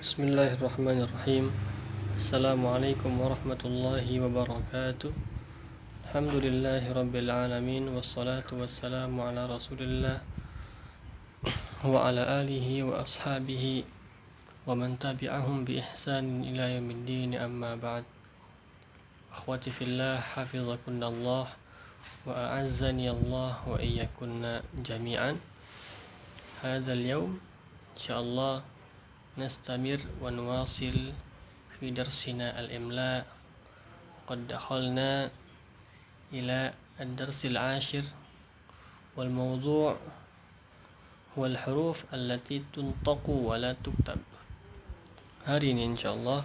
Bismillahirrahmanirrahim. Assalamualaikum warahmatullahi wabarakatuh. Alhamdulillahi rabbil alamin. Wassalatu wassalamu ala rasulillah wa ala alihi wa ashabihi wa man tabi'ahum bi ihsanin ila yaumiddin, amma ba'd. Akhwati fillah, hafizakunallah wa a'azzani Allah wa iyyakunna jami'an. Hadzal yaum insyaallah نستمر ونواصل في درسنا الإملاء. قد دخلنا إلى الدرس العاشر، والموضوع هو الحروف التي تنطق ولا تكتب. Hari ini insyaallah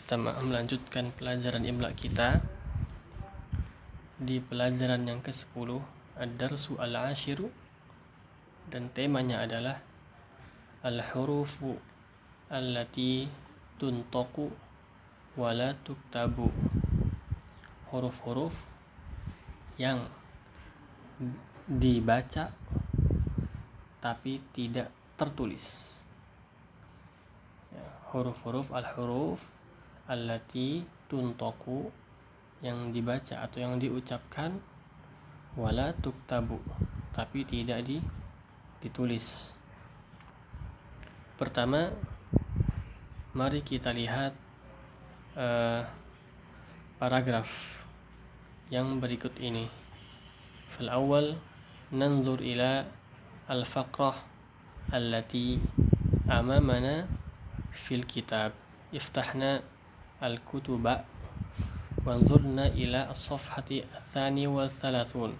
kita melanjutkan pelajaran imla kita di pelajaran yang ke-10, ad-darsu al-ashiru, dan temanya adalah al-hurufu allati tuntaku wala tuktabu. Huruf-huruf yang dibaca tapi tidak tertulis. Huruf-huruf, al-huruf allati tuntaku, yang dibaca atau yang diucapkan, wala tuktabu, tapi tidak ditulis. Pertama, mari kita lihat paragraf yang berikut ini. Fal awal nanzur ila al-faqrah allati amamana fil kitab. Iftahna al-kutuba wanzurna ila as-safhati ats-tsani wal thalathun.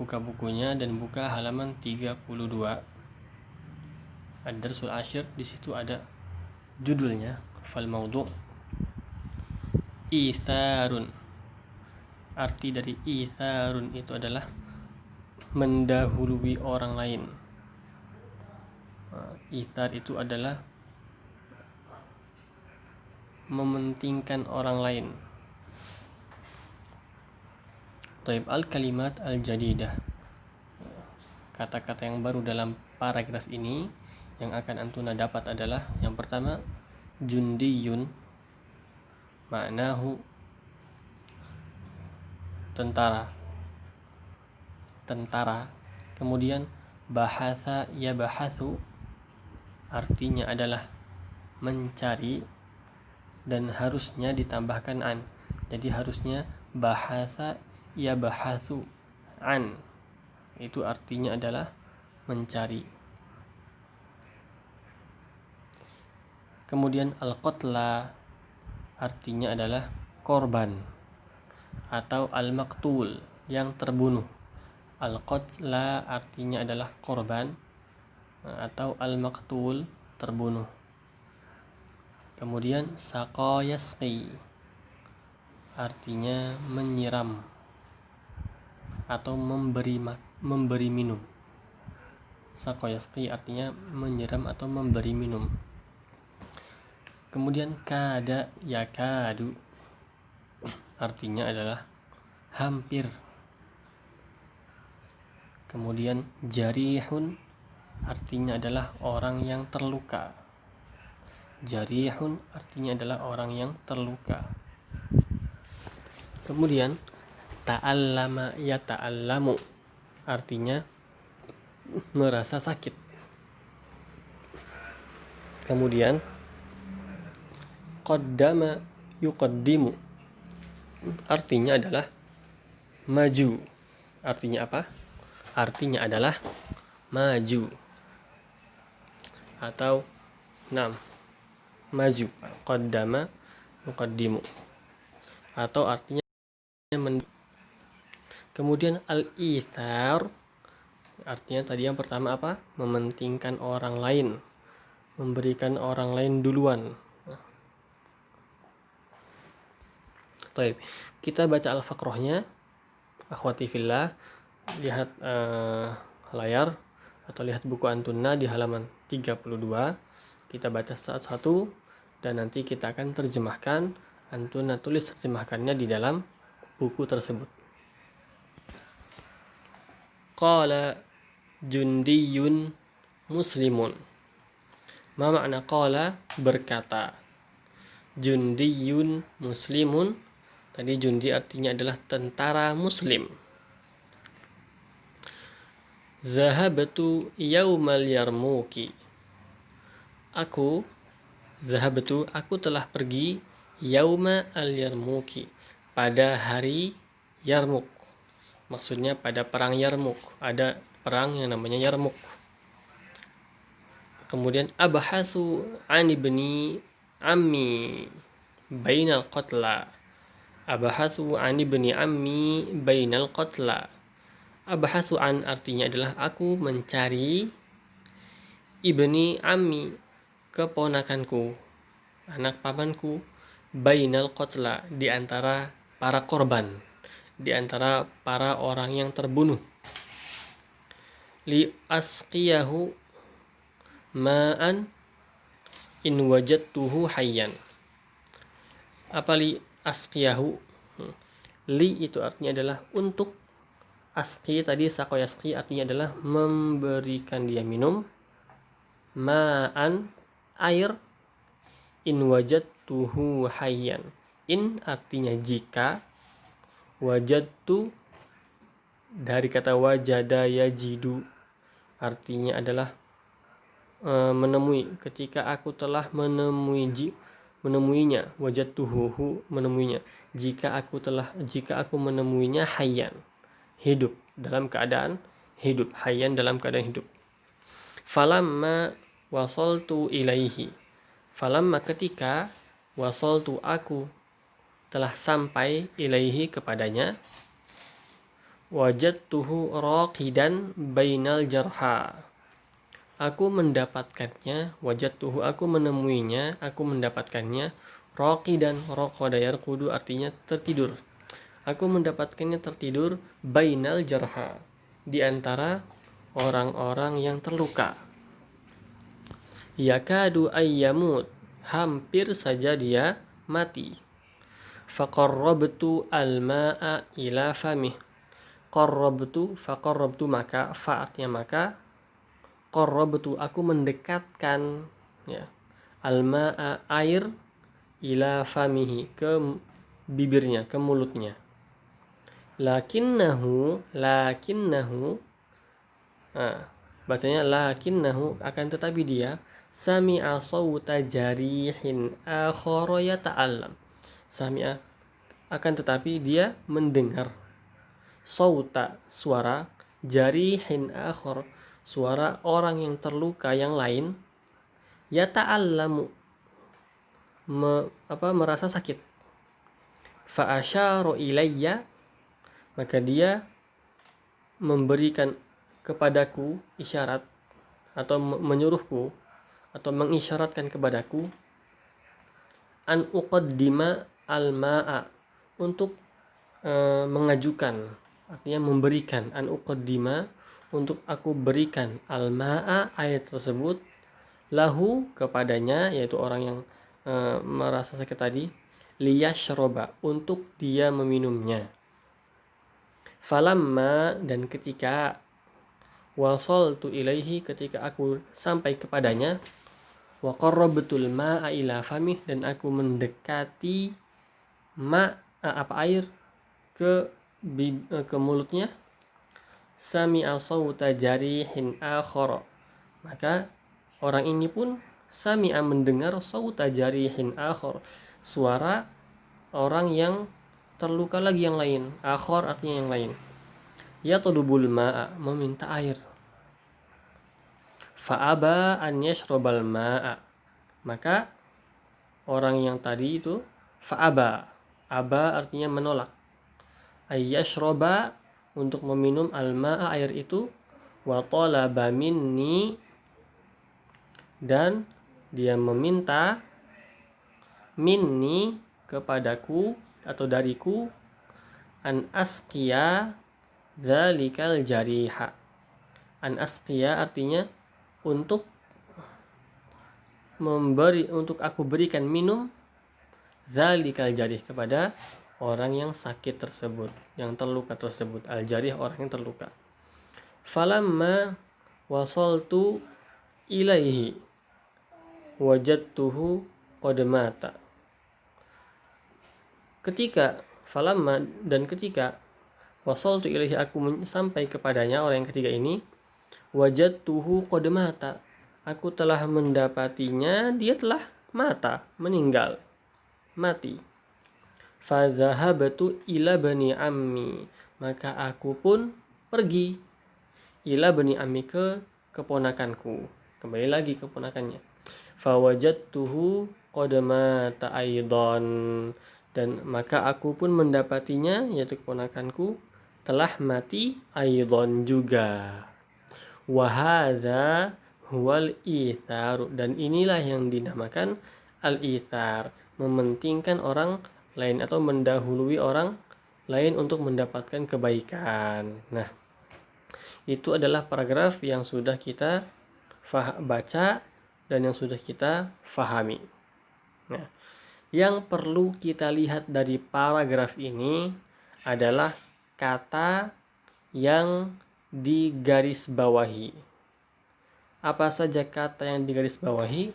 Buka bukunya dan buka halaman 32. Ad-darsul ashir, di situ ada judulnya. Fal maudhu' itharun. Arti dari itharun itu adalah mendahului orang lain. Ithar itu adalah mementingkan orang lain. Taib al-kalimat al-jadidah. Kata-kata yang baru dalam paragraf ini yang akan antuna dapat adalah, yang pertama, jundiyun, maknahu tentara. Kemudian bahatha yabahathu, artinya adalah mencari, dan harusnya ditambahkan an. Jadi harusnya bahatha yabahathu an, itu artinya adalah mencari. Kemudian al-qatla, artinya adalah korban, atau al-maqtul, yang terbunuh. Al-qatla artinya adalah korban, atau al-maqtul, terbunuh. Kemudian saqa yasqi, artinya menyiram atau memberi minum. Saqa yasqi artinya menyiram atau memberi minum. Kemudian kada yakadu, artinya adalah hampir. Kemudian jarihun, artinya adalah orang yang terluka. Jarihun artinya adalah orang yang terluka. Kemudian ta'allama yata'allamu, artinya merasa sakit. Kemudian qaddama yuqaddimu, artinya adalah maju. Artinya apa? Artinya adalah maju, atau maju. Qaddama yuqaddimu, atau artinya Kemudian al-ithar, artinya tadi yang pertama apa? Mementingkan orang lain, memberikan orang lain duluan. Baik, kita baca al-faqrahnya. Akhwati fillah, lihat layar atau lihat buku antunna di halaman 32. Kita baca satu-satu dan nanti kita akan terjemahkan. Antunna tulis terjemahkannya di dalam buku tersebut. Qala jundiyun muslimun. Ma makna qala? Berkata. Jundiyun muslimun. Tadi jundi artinya adalah tentara muslim. Zahabtu yaumal yarmuki. Aku telah pergi yauma al-yarmuki, pada hari Yarmuk. Maksudnya pada perang Yarmuk. Ada perang yang namanya Yarmuk. Kemudian abahasu an ibni ammi bainal qatla. Abahasu an ibni ammi bainal qatla. Abahasu an artinya adalah aku mencari ibni ammi, keponakanku, anak pamanku, bainal qatla, di antara para korban, di antara para orang yang terbunuh. Li asqiyahu ma'an in wajadtuhu hayyan. Apa li asqiyahu? Li itu artinya adalah untuk. Asqi tadi sakoyaski artinya adalah memberikan dia minum. Ma'an air. In wajadtuhu hayyan. In artinya jika. Wajadtu dari kata wajada yajidu artinya adalah menemui. Ketika aku telah menemuinya, wajadtuhu menemuinya. Jika aku menemuinya hayyan, hidup, dalam keadaan hidup. Hayyan dalam keadaan hidup. Falamma wasaltu ilaihi. Falamma ketika wasaltu aku telah sampai ilaihi kepadanya. Wajadtuhu raqidan bainal jarha. Aku mendapatkannya, wajadtuhu aku menemuinya, aku mendapatkannya raqidan, raqada yarqudu artinya tertidur. Aku mendapatkannya tertidur bainal jarha, di antara orang-orang yang terluka. Yakadu ayyamut, hampir saja dia mati. Faqarrabtu al-ma'a ila famih. Faqarrabtu maka, fa artinya maka, qarrabtu aku mendekatkan, ya, al-ma'a air, ila famihi ke bibirnya, ke mulutnya. Lakinnahu bacanya lakinnahu, akan tetapi dia sami'a sawta jarihin akhara yata'allam. Sami'a akan tetapi dia mendengar sawta suara, jarihin akhar suara orang yang terluka yang lain, yata'allamu merasa sakit. Fa asyara ilayya, maka dia memberikan kepadaku isyarat atau menyuruhku atau mengisyaratkan kepadaku an uqaddima al-ma'a, untuk mengajukan, artinya memberikan, an uqaddima untuk aku berikan al-ma'a air tersebut, lahu kepadanya, yaitu orang yang merasa sakit tadi, liyashroba untuk dia meminumnya. Falamma dan ketika, wasaltu ilaihi ketika aku sampai kepadanya, wa qarrabtul ma'a ila famih dan aku mendekati air ke mulutnya, sami'a sawta jarihin akhara, maka orang ini pun sami'a mendengar sawta jarihin akhar, suara orang yang terluka lagi yang lain. Akhar artinya yang lain. Yatlubul ma'a, meminta air. Fa'aba an yashrabal ma'a, maka orang yang tadi itu fa'aba, aba artinya menolak, ayyashroba untuk meminum al-ma'a air itu, wa talaba minni dan dia meminta minni kepadaku atau dariku, an asqiya dzalikal jariha. An asqiya artinya untuk aku berikan minum dzalikal jarih, kepada orang yang sakit tersebut, yang terluka tersebut. Al jarih orang yang terluka. Falamma wasaltu ilaihi, wajadtuhu qad mata. Ketika falamma dan ketika wasaltu ilaihi aku sampai kepadanya orang yang ketiga ini, wajadtuhu qad mata. Aku telah mendapatinya dia telah mata, meninggal, mati. Fadhahabtu ila bani ammi. Maka aku pun pergi ila bani ammi ke keponakanku. Kembali lagi keponakannya. Fawajadtuhu qad mata aidan. Dan maka aku pun mendapatinya, yaitu keponakanku, telah mati aidan juga. Wahadha huwal ithar. Dan inilah yang dinamakan al-ithar, mementingkan orang lain atau mendahului orang lain untuk mendapatkan kebaikan. Nah, itu adalah paragraf yang sudah kita baca dan yang sudah kita fahami. Nah, yang perlu kita lihat dari paragraf ini adalah kata yang digarisbawahi. Apa saja kata yang digarisbawahi?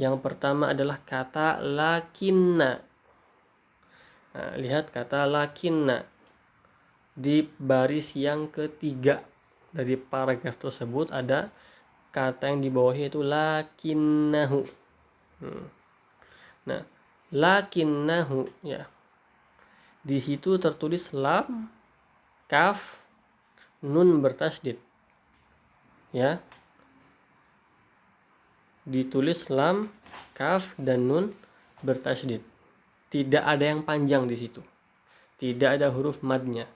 Yang pertama adalah kata lakinna. Nah, lihat kata lakinna di baris yang ketiga dari paragraf tersebut ada kata yang di bawahnya itu lakinnahu. Nah, lakinnahu ya. Di situ tertulis lam, kaf, nun bertasydid. Ya. Ditulis lam, kaf dan nun bertasydid. Tidak ada yang panjang di situ. Tidak ada huruf madnya.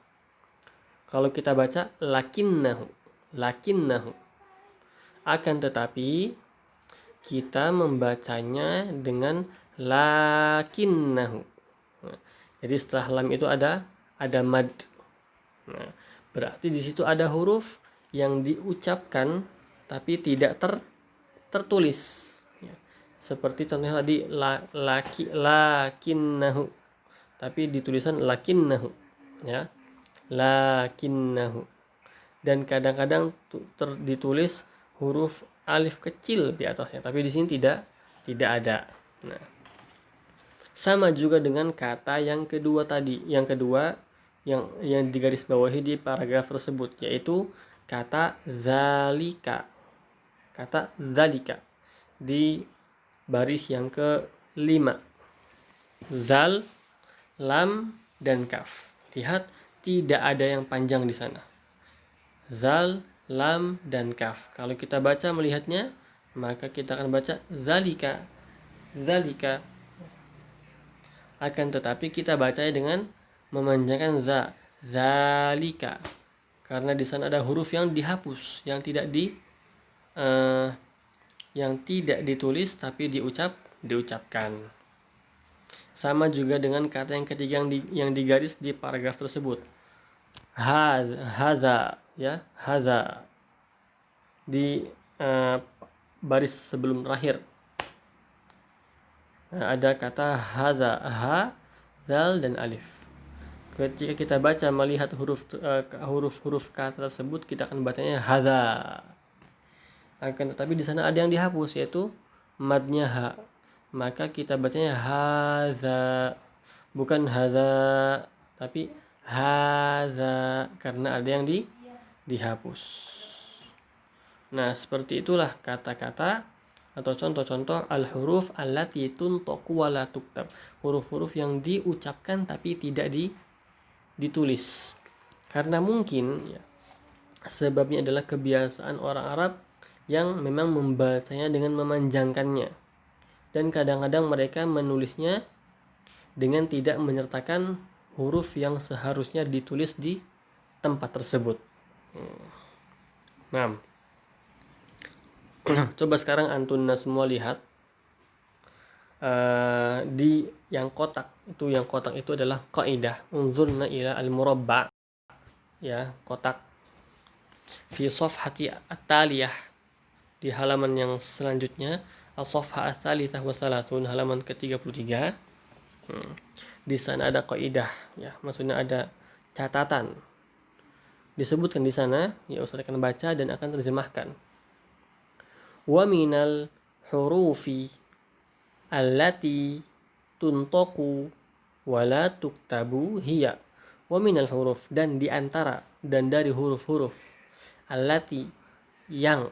Kalau kita baca lakinnahu, lakinnahu. Akan tetapi kita membacanya dengan lakinnahu. Nah, jadi setelah lam itu ada mad. Nah, berarti di situ ada huruf yang diucapkan tapi tidak tertulis. Ya. Seperti contohnya tadi lakinnahu, tapi ditulisan lakinnahu. Ya, lakinnahu. Dan kadang-kadang ditulis huruf alif kecil di atasnya, tapi di sini tidak ada. Nah, sama juga dengan kata yang kedua tadi, yang digarisbawahi di paragraf tersebut, yaitu kata zalika. Kata zalika di baris yang ke-5. Zal, lam, dan kaf. Lihat, tidak ada yang panjang di sana. Zal, lam, dan kaf. Kalau kita baca melihatnya, maka kita akan baca zalika, zalika. Akan tetapi kita bacanya dengan memanjangkan zalika, karena di sana ada huruf yang dihapus, yang tidak ditulis tapi diucapkan. Sama juga dengan kata yang ketiga yang digaris di paragraf tersebut. Hadza, ya, hadza di baris sebelum terakhir. Nah, ada kata hadza, ha, zal, dan alif. Ketika kita baca melihat huruf kata tersebut, kita akan bacanya hadza. Akan tetapi di sana ada yang dihapus, yaitu madnya ha. Maka kita bacanya hadza, bukan hadza, tapi hadza, karena ada yang dihapus. Nah, seperti itulah kata-kata atau contoh-contoh al-huruf allati tuntaqu wa la tuktab. Huruf-huruf yang diucapkan tapi tidak ditulis. Karena mungkin ya, sebabnya adalah kebiasaan orang Arab yang memang membacanya dengan memanjangkannya. Dan kadang-kadang mereka menulisnya dengan tidak menyertakan huruf yang seharusnya ditulis di tempat tersebut. Nah, coba sekarang antunna semua lihat di yang kotak itu adalah kaidah unzurna ila al-murabba, ya, kotak fi safhati at-taliyah, di halaman yang selanjutnya, as-safha ats-tsalitsah wa tsalasun, halaman ke-33. Di sana ada kaidah, ya, maksudnya ada catatan. Disebutkan di sana, ya Ustaz akan baca dan akan terjemahkan. Wa minal hurufi allati tuntaku wala tuktabu hiya wa minal huruf, dan di antara dan dari huruf-huruf allati yang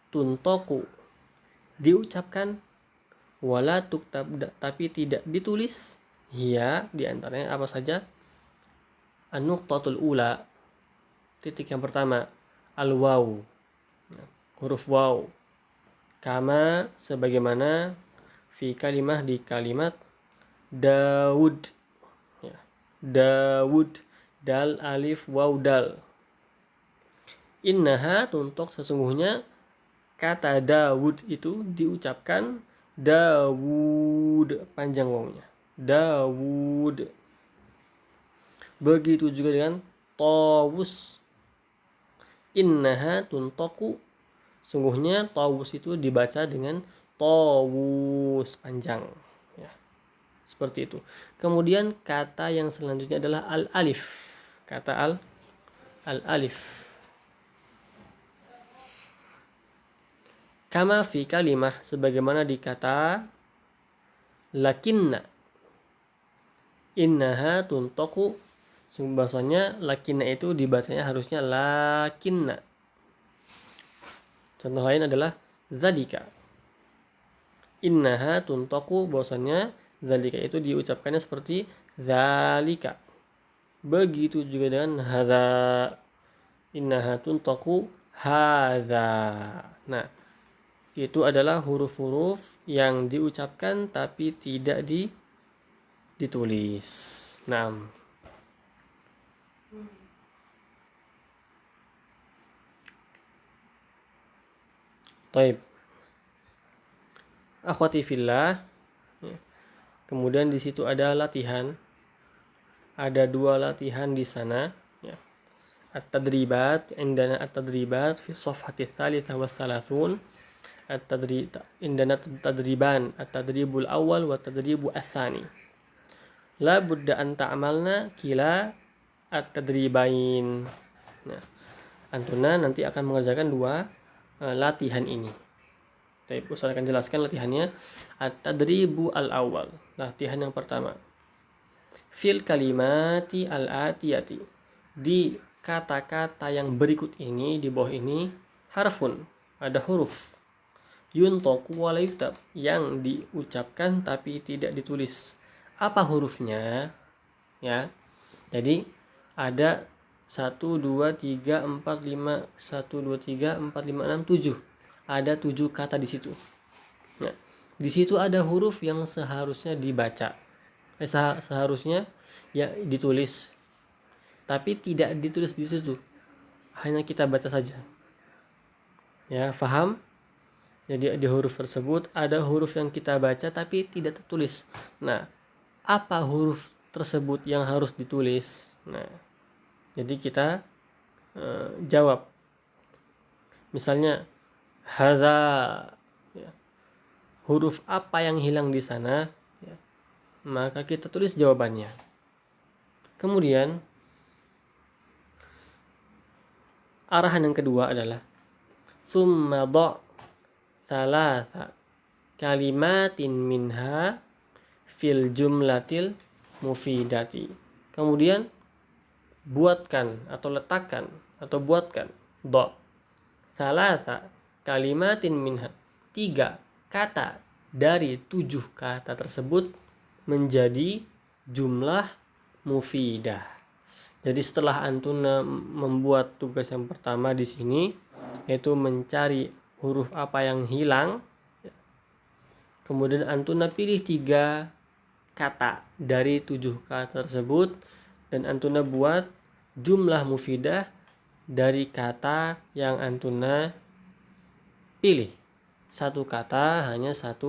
tuntaku diucapkan wala tuktab tapi tidak ditulis, hiya di antaranya apa saja? An-nuqtatul ula, titik yang pertama, al-waw, huruf waw, kama sebagaimana, fi kalimah di kalimat, Daud, ya. Daud, dal alif waw dal. Innaha tuntok sesungguhnya kata Daud itu diucapkan Dawud, panjang wawnya, Dawud. Begitu juga dengan Tawus, innaha tuntoku, sungguhnya Tawus itu dibaca dengan Tawus, panjang, ya. Seperti itu. Kemudian kata yang selanjutnya adalah al-alif, kata al-alif. Kama fi kalimah, sebagaimana di kata lakinna, innaha tuntoku, bahasanya lakinna itu dibacanya harusnya lakinna. Contoh lain adalah zalika, innaha tuntoku, bahasanya zalika itu diucapkannya seperti zalika. Begitu juga dengan hadza, innaha tuntoku hadza. Nah, itu adalah huruf-huruf yang diucapkan tapi tidak ditulis. Nah, taib. Akhwati fillah. Kemudian di situ ada latihan. Ada 2 latihan di sana, ya. At-tadribat, indana at-tadribat fi shafhati tsalitsah wa tsalasun. Indana tadriban, at-tadribul awal wa tadribu as-tsani. La budda an ta'malna kila at-tadribain. Nah, antuna nanti akan mengerjakan 2 latihan ini. Baik, Ustaz akan jelaskan latihannya. At-tadribu al-awal, latihan yang pertama. Fil kalimati al-atiyati, di kata-kata yang berikut ini, di bawah ini, harfun, ada huruf, yuntoku wala yuktab, yang diucapkan tapi tidak ditulis. Apa hurufnya? Ya. Jadi ada 1 2 3 4 5 1 2 3 4 5 6 7. Ada 7 kata di situ. Nah, di situ ada huruf yang seharusnya dibaca. Seharusnya ya ditulis. Tapi tidak ditulis di situ. Hanya kita baca saja. Ya, paham? Jadi di huruf tersebut ada huruf yang kita baca tapi tidak tertulis. Nah, apa huruf tersebut yang harus ditulis? Nah, jadi kita jawab. Misalnya hadza, ya. Huruf apa yang hilang di sana? Ya. Maka kita tulis jawabannya. Kemudian arahan yang kedua adalah summa dha' salasa kalimatin minha fil jumlatil mufidati. Kemudian buatkan atau letakkan atau buatkan dha' salasa kalimatin minha, 3 kata dari 7 kata tersebut menjadi jumlah mufidah. Jadi setelah antuna membuat tugas yang pertama di sini, yaitu mencari huruf apa yang hilang, kemudian antuna pilih 3 kata dari 7 kata tersebut dan antuna buat jumlah mufidah dari kata yang antuna pilih. 1 kata hanya 1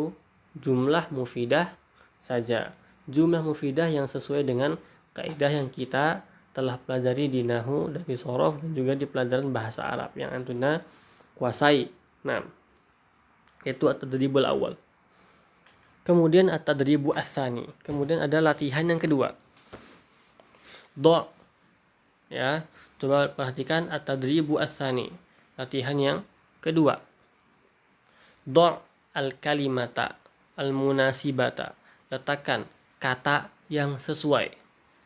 jumlah mufidah saja. Jumlah mufidah yang sesuai dengan kaidah yang kita telah pelajari di nahwu dan di shorof dan juga di pelajaran bahasa Arab yang antuna kuasai. Nah, itu at-tadribul awal. Kemudian at-tadribu ats-tsani. Kemudian ada latihan yang kedua. Dha'. Ya, coba perhatikan at-tadribu ats-tsani. Latihan yang kedua. Dha' al-kalimata al-munasibata, letakkan kata yang sesuai.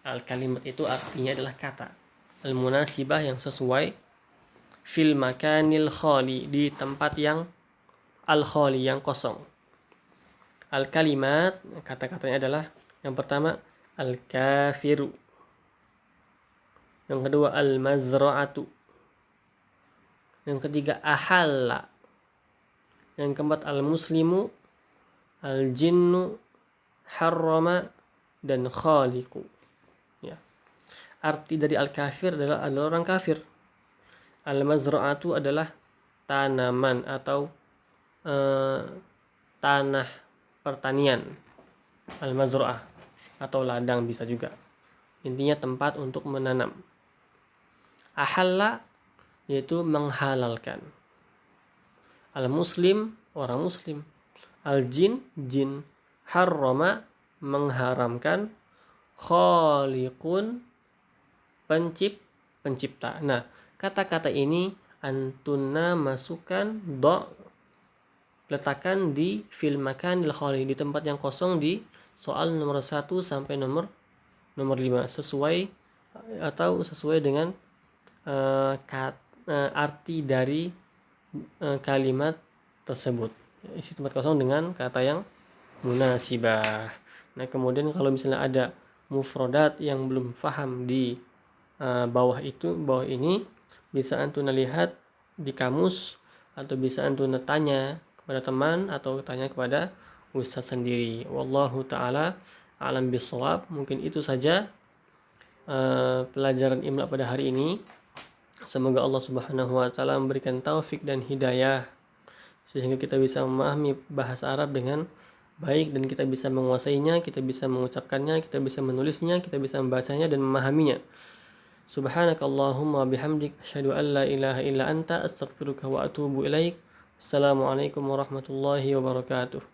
Al-kalimat itu artinya adalah kata. Al-munasibah yang sesuai. Fil makanil khali, di tempat yang al-khali, yang kosong. Al-kalimat, kata-katanya adalah yang pertama al-kafiru, yang kedua al-mazra'atu, yang ketiga ahalla, yang keempat al-muslimu, al-jinnu, harrama, dan khaliqu. Ya. Arti dari al-kafir adalah orang kafir. Al-mazra'atu adalah tanaman atau tanah pertanian. Al-mazra'ah atau ladang bisa juga. Intinya tempat untuk menanam. Ahalla yaitu menghalalkan. Al-muslim, orang muslim. Al-jin, jin. Harrama, mengharamkan. Khaliqun, pencipta. Nah, kata-kata ini antunna masukkan letakkan di fil makanil khali, di tempat yang kosong di soal nomor 1 sampai nomor 5 sesuai dengan arti dari kalimat tersebut. Isi tempat kosong dengan kata yang munasibah. Nah, kemudian kalau misalnya ada mufrodat yang belum paham di bawah ini, bisa antuna lihat di kamus atau bisa antuna tanya kepada teman atau tanya kepada ustaz sendiri. Wallahu taala alam bisawab. Mungkin itu saja pelajaran Imla pada hari ini. Semoga Allah Subhanahu wa taala memberikan taufik dan hidayah sehingga kita bisa memahami bahasa Arab dengan baik dan kita bisa menguasainya, kita bisa mengucapkannya, kita bisa menulisnya, kita bisa membacanya dan memahaminya. Subhanakallahumma bihamdik asyhadu an la ilaha illa anta astaghfiruka wa atubu ilaik. Assalamualaikum warahmatullahi wabarakatuh.